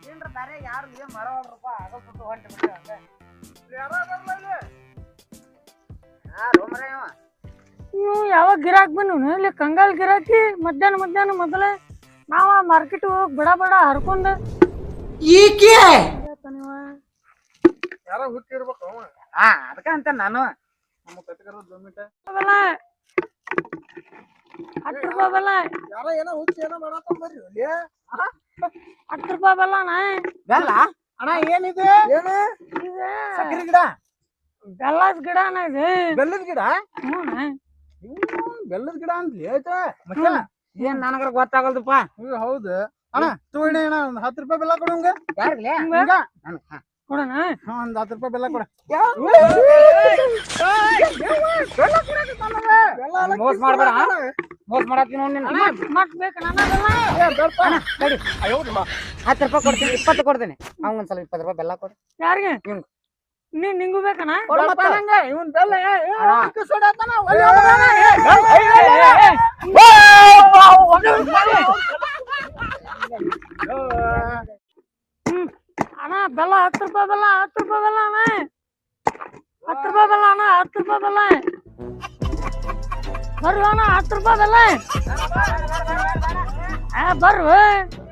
ಏನ್ರ ಬೇರೆ ಯಾರು ಮರ ಹೊಡ್ರಪ್ಪ ಆಗಲ್ಬಿಟ್ಟು ಹೊಂಟು ಬಿಟ್ಟು ನೀವು ಯಾವಾಗ ಗಿರಾಕ್ ಬಂದು ಇಲ್ಲಿ ಕಂಗಾಲ್ ಗಿರಾಕಿ ಮಧ್ಯಾಹ್ನ ಮೊದಲೇ ನಾವ ಮಾರ್ಕೆಟ್ ಹೋಗಿ ಬಡ ಹರ್ಕೊಂಡ ಈಕೆ ಯಾರ ಹುಟ್ಟಿರ್ಬೇಕು ಅವ ಅದಕ್ಕ ಅಂತ ನಾನು ನಮ್ಮ ಕಟ್ಟಿಗರ ಜಮೀಟ 10 ರೂಪಾಯಿ ಬೆಲ್ಲ ಯಾರ ಏನೋ ಹುಚ್ಚಿ ಏನೋ ಮಾಡತ್ತ ಬರ್ರಿ ಅಲ್ಲಿ 10 ರೂಪಾಯಿ ಬೆಲ್ಲನ ಬೆಲ್ಲ ಅಣ್ಣ ಏನಿದೆ ಏನು ಸಕ್ಕರೆ ಗಿಡ ಬೆಲ್ಲದ ಗಿಡನ ಇದೆ ಬೆಲ್ಲದ ಗಿಡ ಹ್ಞೂ ಬೆಲ್ಲದ ಗಿಡ ಅಂತ ಲೇಟ ಮತ್ತೆ ಏನ್ ನನಗರ ಗೊತ್ತಾಗಲ್ದಪ್ಪ ಹೌದು ಅಣ್ಣ ತಗೊಳ್ಳಿ ಅಣ್ಣ ಒಂದ್ 10 ರೂಪಾಯಿ ಬೆಲ್ಲ ಕೊಡು ಹಂಗ ಯಾರಿಗ್ಲೇ ಕೊಡೋಣ ಒಂದ್ 10 ರೂಪಾಯಿ ಬೆಲ್ಲ ಕೊಡ ಮೋಸ ಮಾಡ್ಬೇಡ ಮೋಸ ಮಾಡತ್ತೀನಿ ನೋಡಿ ಮತ್ ಬೇಕು ನನಗೆಲ್ಲ 10 ರೂಪಾಯಿ ಕೊಡ್ತೀನಿ 20 ಕೊಡ್ತೀನಿ ಅವಂಗೊಂದ್ಸಲ 20 ರೂಪಾಯಿ ಬೆಲ್ಲ ಕೊಡು ಯಾರಿಗೆ ಇವ್ನ್. ನಿಂಗೂ ಬೇಕನ ಇವನ್ ಬೆಲ್ಲ ಅಣ್ಣ ಬೆಲ್ಲ 10 ರೂಪಾಯಿ ಬೆಲ್ಲ 10 ರೂಪಾಯಿ ಬೆಲ್ಲ ಅಣ್ಣ 10 ರೂಪಾಯಿ ಬೆಲ್ಲ ಅಣ್ಣ 10 ರೂಪಾಯಿ ಬೆಲ್ಲ ಬರ್ರಿ ಅಣ್ಣ 10 ರೂಪಾಯಿ ಬೆಲ್ಲ ಬರ್ರಿ